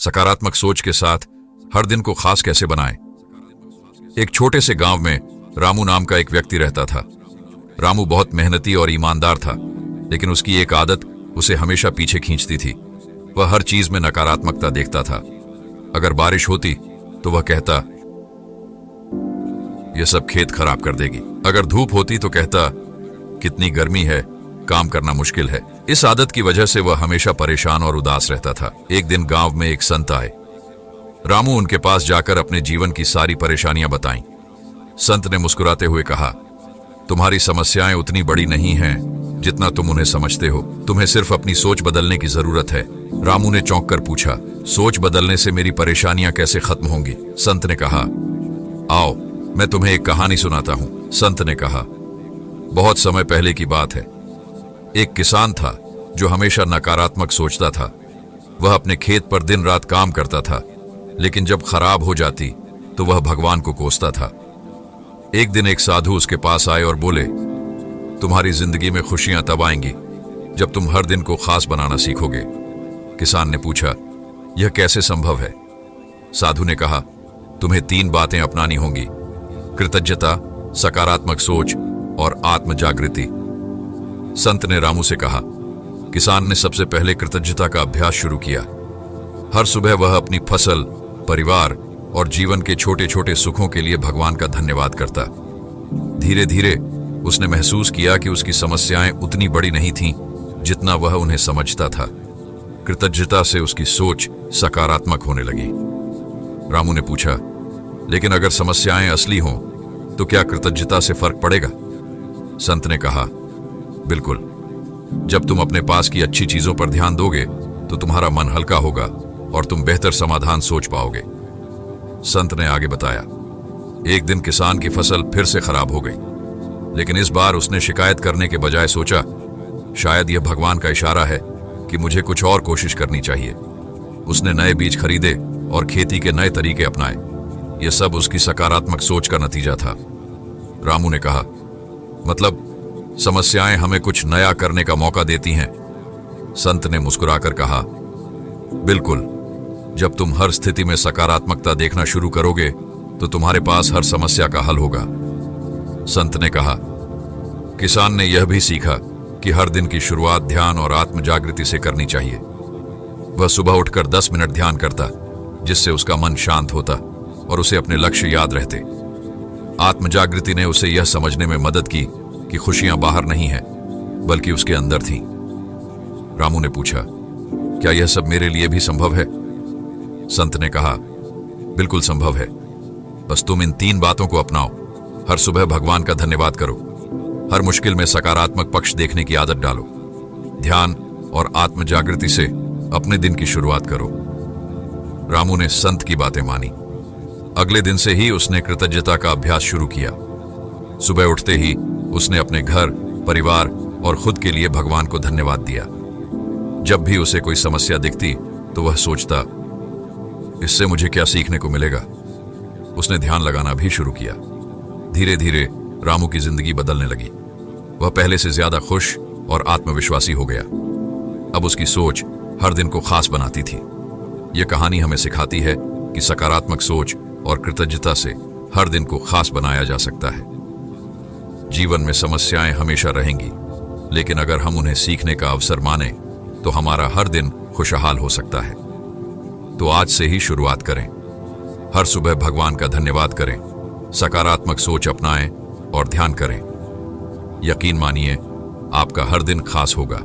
सकारात्मक सोच के साथ हर दिन को खास कैसे बनाएं। एक छोटे से गांव में रामू नाम का एक व्यक्ति रहता था। रामू बहुत मेहनती और ईमानदार था, लेकिन उसकी एक आदत उसे हमेशा पीछे खींचती थी। वह हर चीज में नकारात्मकता देखता था। अगर बारिश होती तो वह कहता, यह सब खेत खराब कर देगी। अगर धूप होती तो कहता, कितनी गर्मी है, काम करना मुश्किल है। इस आदत की वजह से वह हमेशा परेशान और उदास रहता था। एक दिन गांव में एक संत आए। रामू उनके पास जाकर अपने जीवन की सारी परेशानियां बताईं। संत ने मुस्कुराते हुए कहा, तुम्हारी समस्याएं उतनी बड़ी नहीं हैं जितना तुम उन्हें समझते हो। तुम्हें सिर्फ अपनी सोच बदलने की जरूरत है। रामू ने चौंक कर पूछा, सोच बदलने से मेरी परेशानियां कैसे खत्म होंगी? संत ने कहा, आओ मैं तुम्हें एक कहानी सुनाता हूं। संत ने कहा, बहुत समय पहले की बात है। एक किसान था जो हमेशा नकारात्मक सोचता था। वह अपने खेत पर दिन रात काम करता था, लेकिन जब खराब हो जाती तो वह भगवान को कोसता था। एक दिन एक साधु उसके पास आए और बोले, तुम्हारी जिंदगी में खुशियां तब आएंगी जब तुम हर दिन को खास बनाना सीखोगे। किसान ने पूछा, यह कैसे संभव है? साधु ने कहा, तुम्हें 3 बातें अपनानी होंगी: कृतज्ञता, सकारात्मक सोच और आत्म जागृति। संत ने रामू से कहा। किसान ने सबसे पहले कृतज्ञता का अभ्यास शुरू किया। हर सुबह वह अपनी फसल, परिवार और जीवन के छोटे छोटे सुखों के लिए भगवान का धन्यवाद करता। धीरे धीरे उसने महसूस किया कि उसकी समस्याएं उतनी बड़ी नहीं थीं जितना वह उन्हें समझता था। कृतज्ञता से उसकी सोच सकारात्मक होने लगी। रामू ने पूछा, लेकिन अगर समस्याएं असली हों तो क्या कृतज्ञता से फर्क पड़ेगा? संत ने कहा, बिल्कुल। जब तुम अपने पास की अच्छी चीजों पर ध्यान दोगे तो तुम्हारा मन हल्का होगा और तुम बेहतर समाधान सोच पाओगे। संत ने आगे बताया, एक दिन किसान की फसल फिर से खराब हो गई, लेकिन इस बार उसने शिकायत करने के बजाय सोचा, शायद यह भगवान का इशारा है कि मुझे कुछ और कोशिश करनी चाहिए। उसने नए बीज खरीदे और खेती के नए तरीके अपनाए। यह सब उसकी सकारात्मक सोच का नतीजा था। रामू ने कहा, मतलब समस्याएं हमें कुछ नया करने का मौका देती हैं? संत ने मुस्कुराकर कहा, बिल्कुल। जब तुम हर स्थिति में सकारात्मकता देखना शुरू करोगे तो तुम्हारे पास हर समस्या का हल होगा। संत ने कहा, किसान ने यह भी सीखा कि हर दिन की शुरुआत ध्यान और आत्म जागृति से करनी चाहिए। वह सुबह उठकर 10 मिनट ध्यान करता, जिससे उसका मन शांत होता और उसे अपने लक्ष्य याद रहते। आत्म जागृति ने उसे यह समझने में मदद की कि खुशियां बाहर नहीं हैं, बल्कि उसके अंदर थीं। रामू ने पूछा, क्या यह सब मेरे लिए भी संभव है? संत ने कहा, बिल्कुल संभव है। बस तुम इन 3 बातों को अपनाओ। हर सुबह भगवान का धन्यवाद करो। हर मुश्किल में सकारात्मक पक्ष देखने की आदत डालो। ध्यान और आत्म जागृति से अपने दिन की शुरुआत करो। रामू ने संत की बातें मानी। अगले दिन से ही उसने कृतज्ञता का अभ्यास शुरू किया। सुबह उठते ही उसने अपने घर, परिवार और खुद के लिए भगवान को धन्यवाद दिया। जब भी उसे कोई समस्या दिखती तो वह सोचता, इससे मुझे क्या सीखने को मिलेगा? उसने ध्यान लगाना भी शुरू किया। धीरे धीरे रामू की जिंदगी बदलने लगी। वह पहले से ज्यादा खुश और आत्मविश्वासी हो गया। अब उसकी सोच हर दिन को खास बनाती थी। यह कहानी हमें सिखाती है कि सकारात्मक सोच और कृतज्ञता से हर दिन को खास बनाया जा सकता है। जीवन में समस्याएं हमेशा रहेंगी, लेकिन अगर हम उन्हें सीखने का अवसर माने तो हमारा हर दिन खुशहाल हो सकता है। तो आज से ही शुरुआत करें। हर सुबह भगवान का धन्यवाद करें, सकारात्मक सोच अपनाएं और ध्यान करें। यकीन मानिए, आपका हर दिन खास होगा।